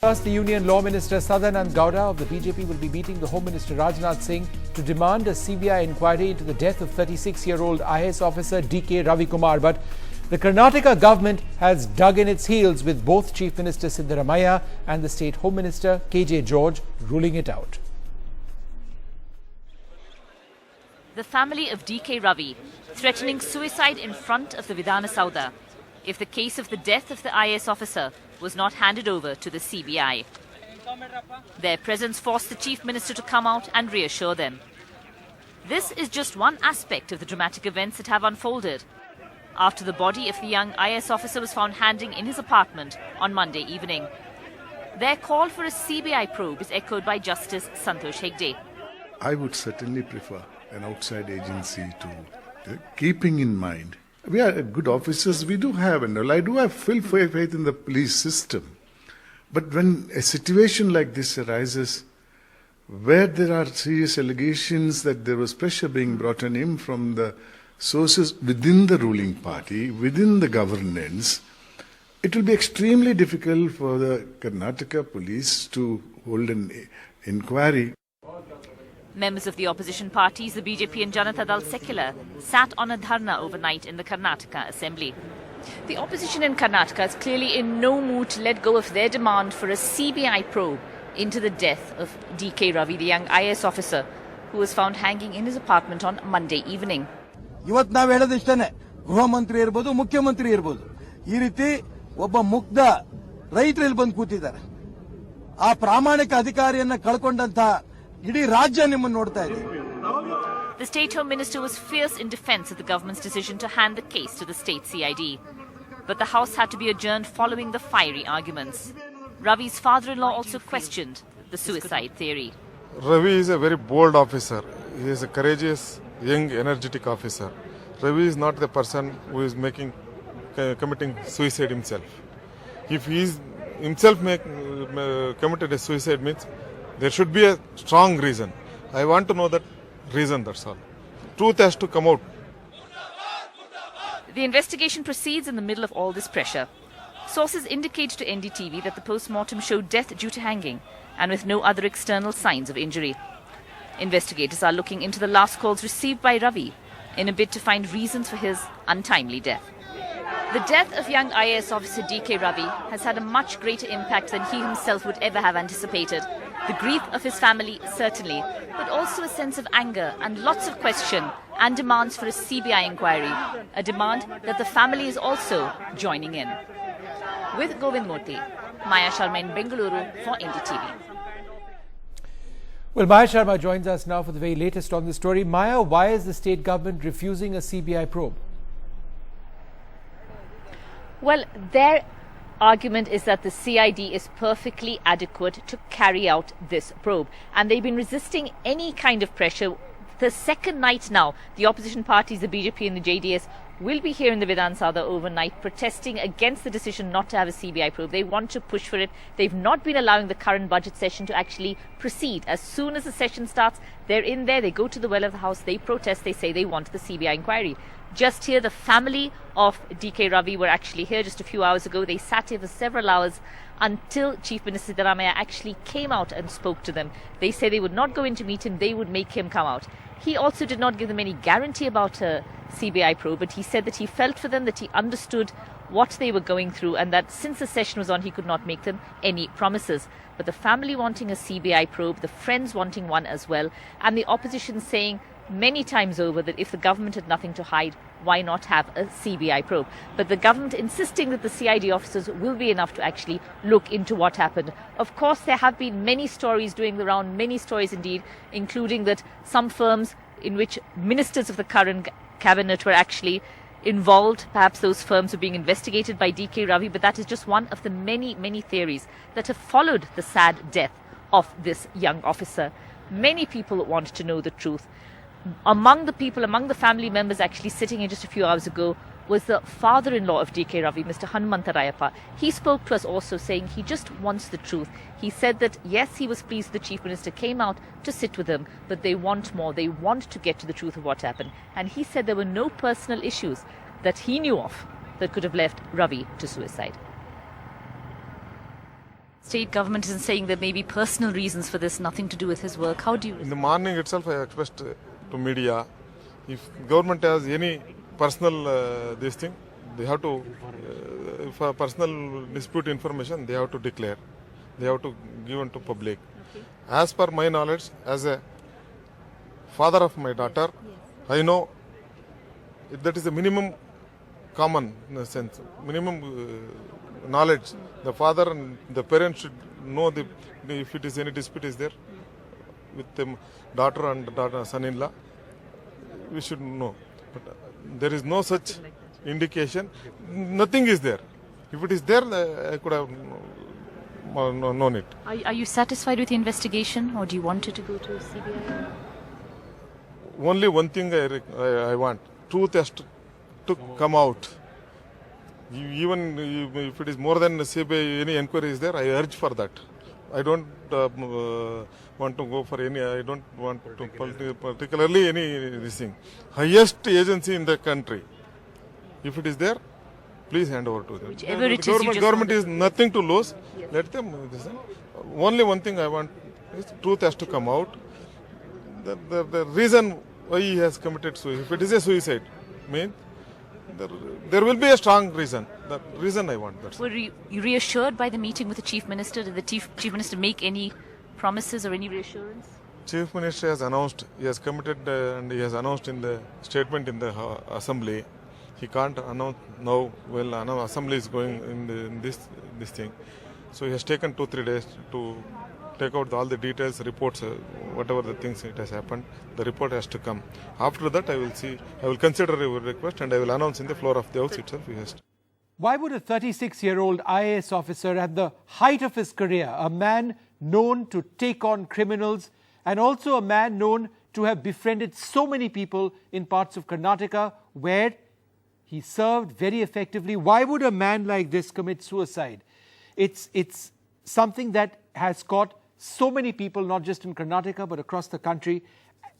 First, the Union Law Minister Sadanand Gowda of the BJP will be meeting the Home Minister Rajnath Singh to demand a CBI inquiry into the death of 36-year-old IAS officer DK Ravikumar. But the Karnataka government has dug in its heels, with both Chief Minister Siddaramaiah and the State Home Minister KJ George ruling it out. The family of DK Ravi threatening suicide in front of the Vidhana Soudha if the case of the death of the IAS officer was not handed over to the CBI. Their presence forced the Chief Minister to come out and reassure them. This is just one aspect of the dramatic events that have unfolded after the body of the young IAS officer was found hanging in his apartment on Monday evening. Their call for a CBI probe is echoed by Justice Santosh Hegde. I would certainly prefer an outside agency to keeping in mind. We are good officers, we do have, and I do have full faith in the police system. But when a situation like this arises, where there are serious allegations that there was pressure being brought on him from the sources within the ruling party, within the governance, it will be extremely difficult for the Karnataka police to hold an inquiry. Members of the opposition parties, the BJP and Janata Dal Secular, sat on a dharna overnight in the Karnataka Assembly. The opposition in Karnataka is clearly in no mood to let go of their demand for a CBI probe into the death of DK Ravi, the young IAS officer, who was found hanging in his apartment on Monday evening. ಇವತ್ತು ನಾವು ಹೇಳೋದಿಷ್ಟನೇ, ಗೃಹ ಮಂತ್ರಿ ಇರಬಹುದು, ಮುಖ್ಯಮಂತ್ರಿ ಇರಬಹುದು, ಈ ರೀತಿ ಒಬ್ಬ ಮುಗ್ಧ ರೈತರಲ್ಲಿ ಬಂದು ಕೂತಿದ್ದಾರೆ. ಆ ಪ್ರಾಮಾಣಿಕ ಅಧಿಕಾರಿಯನ್ನ ಕಳ್ಕೊಂಡಂತ ಇಡೀ ರಾಜ್ಯ ನಿಮ್ಮನ್ನು ನೋಡ್ತಾ ಇದೆ. The State Home Minister was fierce in defense of the government's decision to hand the case to the state CID. But the House had to be adjourned following the fiery arguments. Ravi's father-in-law also questioned the suicide theory. Ravi is a very bold officer. He is a courageous, young, energetic officer. Ravi is not the person who is committing suicide himself. If he is himself committed a suicide, means there should be a strong reason. I want to know that reason, that's all. Truth has to come out. The investigation proceeds in the middle of all this pressure. Sources indicate to NDTV that the post-mortem showed death due to hanging and with no other external signs of injury. Investigators are looking into the last calls received by Ravi in a bid to find reasons for his untimely death. The death of young IAS officer DK Ravi has had a much greater impact than he himself would ever have anticipated. The grief of his family, certainly, but also a sense of anger and lots of question and demands for a CBI inquiry, a demand that the family is also joining in. With Govind Murthy, Maya Sharma in Bengaluru for NDTV. Well, Maya Sharma joins us now for the very latest on the story. Maya, why is the state government refusing a CBI probe? Well, their argument is that the CID is perfectly adequate to carry out this probe, and they've been resisting any kind of pressure. The second night now, the opposition parties, the BJP and the JDS, will be here in the Vidhana Soudha overnight protesting against the decision not to have a CBI probe. They want to push for it. They've not been allowing the current budget session to actually proceed. As soon as the session starts, they're in there, they go to the well of the House, they protest, they say they want the CBI inquiry. Just here, the family of DK Ravi were actually here just a few hours ago. They sat here for several hours until Chief Minister Siddaramaiah actually came out and spoke to them. They say they would not go in to meet him, they would make him come out. He also did not give them any guarantee about a CBI probe, but he said that he felt for them, that he understood what they were going through, and that since the session was on, he could not make them any promises. But the family wanting a CBI probe, the friends wanting one as well, and the opposition saying many times over that if the government had nothing to hide, why not have a CBI probe? But the government insisting that the CID officers will be enough to actually look into what happened. Of course, there have been many stories doing the round, many stories indeed, including that some firms in which ministers of the current cabinet were actually involved. Perhaps those firms were being investigated by DK Ravi, but that is just one of the many, many theories that have followed the sad death of this young officer. Many people want to know the truth. Among the family members actually sitting here just a few hours ago was the father-in-law of DK Ravi, Mr. Hanumantarayappa. He spoke to us also saying he just wants the truth. He said that yes, he was pleased the Chief Minister came out to sit with him, but they want more. They want to get to the truth of what happened. And he said there were no personal issues that he knew of that could have left Ravi to suicide. State government is saying there may be personal reasons for this, nothing to do with his work. How do you... In the morning itself, I expressed to media, if government has any personal this thing, they have to, for personal dispute information, they have to declare. They have to give it to public. Okay. As per my knowledge, as a father of my daughter, I know that is the minimum common in a sense, minimum knowledge. The father and the parents should know if it is any dispute is there with the daughter and son-in-law, we should know. But there is no such indication. Nothing is there. If it is there, I could have known it. Are you satisfied with the investigation, or do you want it to go to CBI? Only one thing I want. Truth has to come out. Even if it is more than CBI, any inquiry is there, I urge for that. I don't want to go for any, I don't want to particularly any this thing. Highest agency in the country. If it is there, please hand over to them. Whichever it is, government is nothing to lose. Yes. Let them listen. Only one thing I want is truth has to come out. The reason why he has committed suicide, if it is a suicide, means there will be a strong reason. The reason I want that. Were you reassured by the meeting with the Chief Minister? Did the Chief Minister make any promises or any reassurance? Chief Minister has announced, he has committed and he has announced in the statement in the Assembly. He can't announce now, well, Assembly is going in this thing. So he has taken 2-3 days to take out all the details, reports, whatever the things it has happened. The report has to come. After that, I will consider your request and I will announce in the floor of the House itself. Yes. Why would a 36-year-old IAS officer at the height of his career, a man known to take on criminals and also a man known to have befriended so many people in parts of Karnataka where he served very effectively, why would a man like this commit suicide? It's something that has caught so many people, not just in Karnataka, but across the country,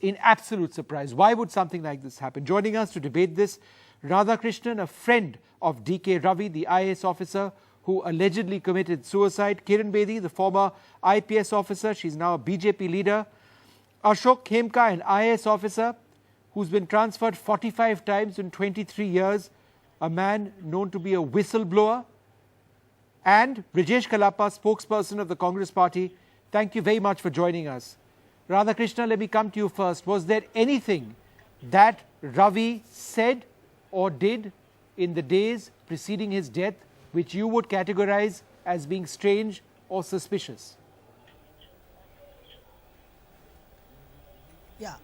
in absolute surprise. Why would something like this happen? Joining us to debate this, Radhakrishnan, a friend of DK Ravi, the IAS officer who allegedly committed suicide. Kiran Bedi, the former IPS officer, she's now a BJP leader. Ashok Khemka, an IAS officer who's been transferred 45 times in 23 years, a man known to be a whistleblower. And Brijesh Kalappa, spokesperson of the Congress party. Thank you very much for joining us. Radhakrishna, let me come to you first. Was there anything that Ravi said or did in the days preceding his death which you would categorize as being strange or suspicious? Yeah,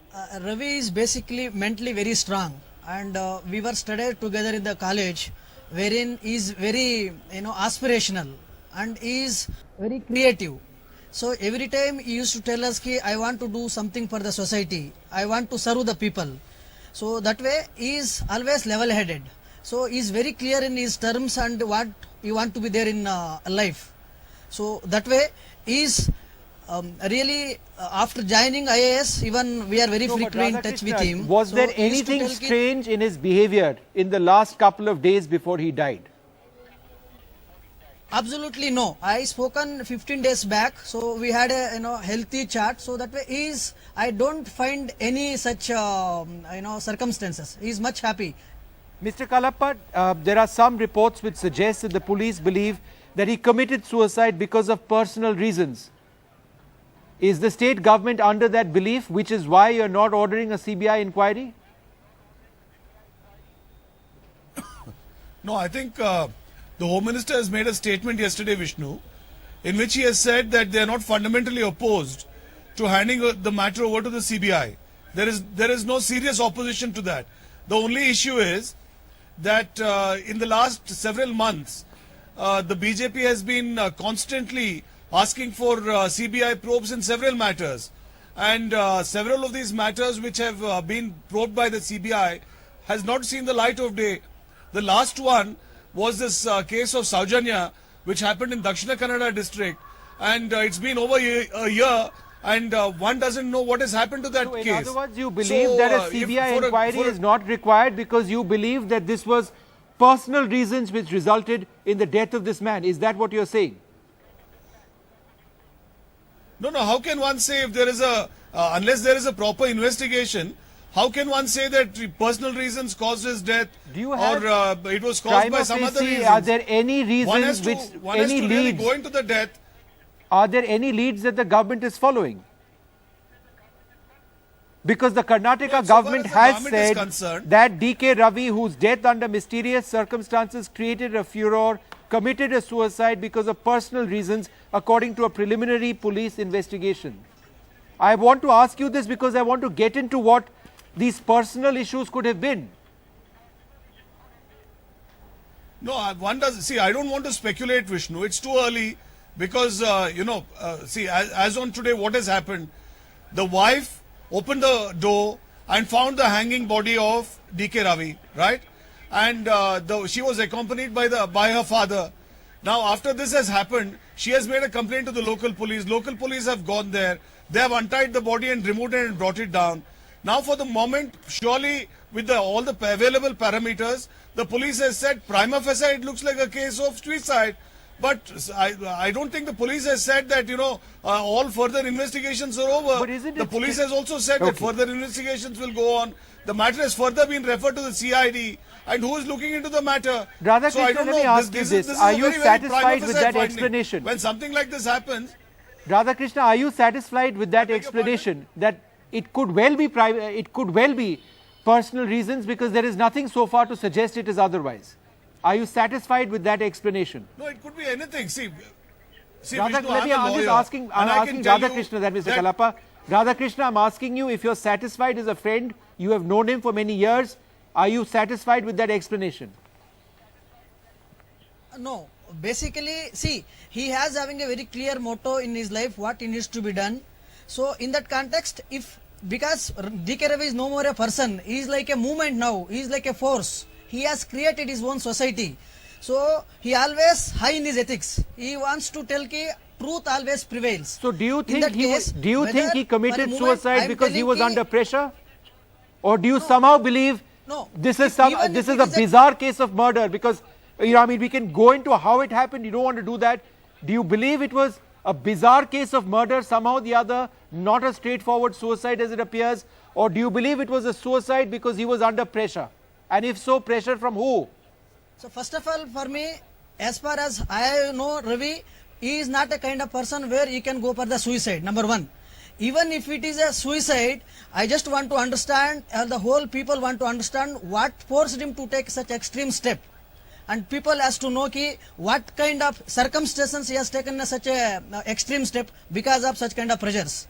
Ravi is basically mentally very strong, and we were studied together in the college, wherein he is very aspirational and he is very creative. So every time he used to tell us ki I want to do something for the society, I want to serve the people. So that way he is always level-headed. So he is very clear in his terms and what he want to be there in life. So that way he is really after joining IAS, even we are very frequently in touch with him. Was there anything strange in his behavior in the last couple of days before he died? Absolutely no. I spoken 15 days back, so we had a healthy chat. So that way I don't find any such circumstances. He is much happy. Mr. Kalappa, there are some reports which suggest that the police believe that he committed suicide because of personal reasons. Is the state government under that belief, which is why you're not ordering a CBI inquiry? No, I think the Home Minister has made a statement yesterday, Vishnu, in which he has said that they are not fundamentally opposed to handing the matter over to the CBI. There is no serious opposition to that. The only issue is that in the last several months, the BJP has been constantly asking for CBI probes in several matters, and several of these matters which have been probed by the CBI has not seen the light of day. The last one was this case of Saujanya, which happened in Dakshina Kannada district, and it's been over a year, and one doesn't know what has happened to that case. In other words, you believe that a CBI inquiry is not required because you believe that this was personal reasons which resulted in the death of this man. Is that what you're saying? No, how can one say if there is a, unless there is a proper investigation, how can one say that personal reasons caused his death Do you have or it was caused by some other reasons? Are there any One has reasons to, which, one has any to really leads, go into the death. are there any leads that the government is following? Because the Karnataka No, so far government as the has government is said concerned- that DK Ravi, whose death under mysterious circumstances created a furor, committed a suicide because of personal reasons, according to a preliminary police investigation. I want to ask you this because I want to get into what these personal issues could have been. No, one does see. I don't want to speculate, Vishnu. It's too early because see, as on today, what has happened? The wife opened the door and found the hanging body of DK Ravi, right? And she was accompanied by her father. Now, after this has happened, she has made a complaint to the local police. Local police have gone there. They have untied the body and removed it and brought it down. Now, for the moment, surely with all the available parameters, the police has said prima facie it looks like a case of suicide. But I don't think the police has said that, all further investigations are over. But isn't the it police has also said that further investigations will go on. The matter has further been referred to the CID. And who is looking into the matter? Radhakrishnan, So I don't let me know. ask you this. Are you satisfied with that finding. explanation? When something like this happens, Radhakrishna, are you satisfied with that beg your explanation that it could well be personal reasons because there is nothing so far to suggest it is otherwise? Are you satisfied with that explanation? no, it could be anything. See, Radha, Vishnu, let me, I'm a I'm just lawyer, asking and I can tell you Radhakrishna, that Mr. that- Kalapa. Radhakrishna, I'm asking you if you're satisfied as a friend, you have known him for many years, are you satisfied with that explanation? No, basically, see, he has having a very clear motto in his life what he needs to be done. So, in that context, because DK Ravi is no more a person, he is like a movement now, he is like a force. He has created his own society. So, he always high in his ethics. He wants to tell ki truth always prevails. So do you In think that case, he committed whether- suicide I'm because he telling was ki- under pressure? Or do you somehow believe No. this is Even this if is it a is a- bizarre case of murder? Because we can go into how it happened. You don't want to do that. Do you believe it was a bizarre case of murder, somehow the other, not a straightforward suicide as it appears? Or do you believe it was a suicide because he was under pressure? And if so, pressure from who? So first of all, for me, as far as I know, Ravi, he is not a kind of person where he can go for the suicide, number one. Even if it is a suicide, I just want to understand, the whole people want to understand what forced him to take such extreme step. And people has to know ki what kind of circumstances he has taken such a extreme step because of such kind of pressures.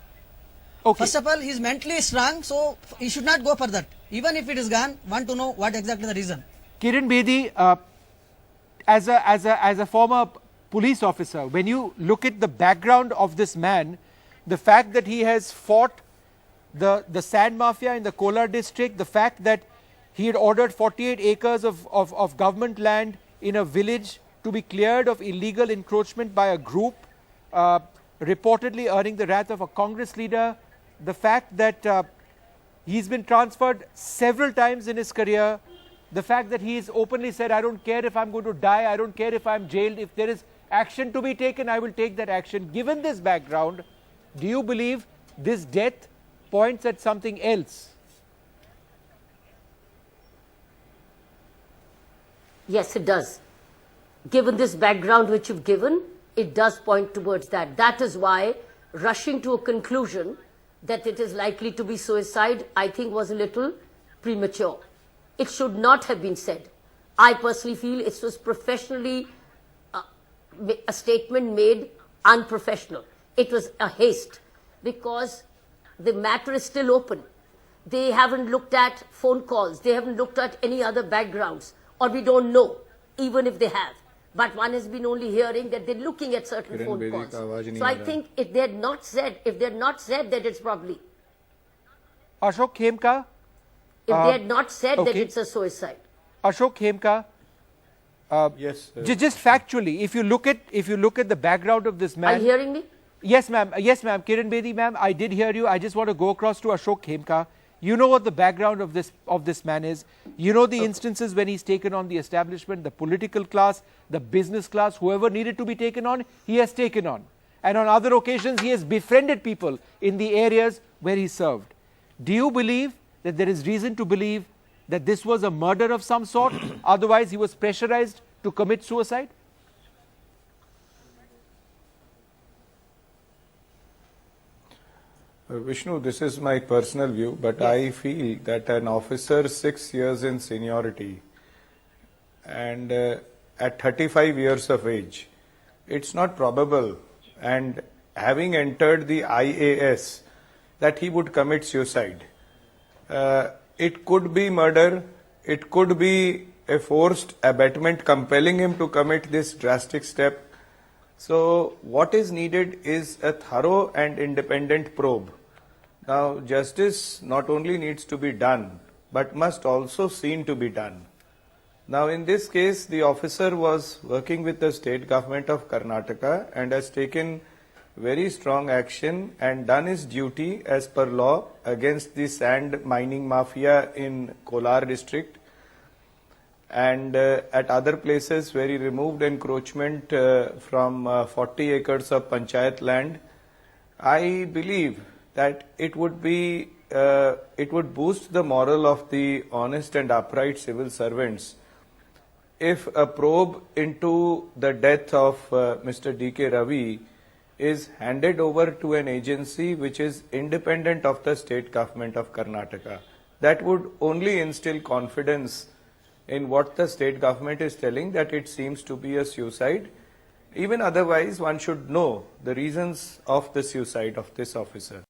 Okay. First of all, he is mentally strong, so he should not go for that. Even if it is gone, want to know what exactly the reason. Kiran Bedi, as a former police officer, when you look at the background of this man, the fact that he has fought the sand mafia in the Kolar district, the fact that he had ordered 48 acres of government land in a village to be cleared of illegal encroachment by a group, reportedly earning the wrath of a Congress leader, the fact that he's been transferred several times in his career, the fact that he's openly said, I don't care if I'm going to die, I don't care if I'm jailed, if there is action to be taken, I will take that action. Given this background, do you believe this death points at something else? Yes, it does. Given this background which you've given, it does point towards that. That is why rushing to a conclusion that it is likely to be suicide, I think was a little premature. It should not have been said. I personally feel it was professionally a statement made unprofessional. It was a haste because the matter is still open. They haven't looked at phone calls. They haven't looked at any other backgrounds, or we don't know, even if they have. But one has been only hearing that they're looking at certain phone calls. So I think if they had not said, that it's probably. Ashok Khemka? If they had not said that okay. it's a suicide. Ashok Khemka, yes. just factually, if you look at the background of this man. Are you hearing me? Yes, ma'am. Yes, ma'am. Kiran Bedi, ma'am, I did hear you. I just want to go across to Ashok Khemka. You know what the background of this man is. You know the instances when he's taken on the establishment, the political class, the business class, whoever needed to be taken on, he has taken on. and on other occasions he has befriended people in the areas where he served. Do you believe that there is reason to believe that this was a murder of some sort? Otherwise he was pressurized to commit suicide? Vishnu, this is my personal view, but Yes. I feel that an officer 6 years in seniority and at 35 years of age, it's not probable, and having entered the IAS, that he would commit suicide. It could be murder, it could be a forced abetment compelling him to commit this drastic step. So what is needed is a thorough and independent probe. Now, justice not only needs to be done, but must also seen to be done. Now, in this case, the officer was working with the state government of Karnataka and has taken very strong action and done his duty as per law against the sand mining mafia in Kolar district, and at other places where he removed encroachment from 40 acres of panchayat land. I believe that it would boost the morale of the honest and upright civil servants if a probe into the death of Mr. DK Ravi is handed over to an agency which is independent of the state government of Karnataka. That would only instill confidence in what the state government is telling, that it seems to be a suicide. Even otherwise, one should know the reasons of the suicide of this officer.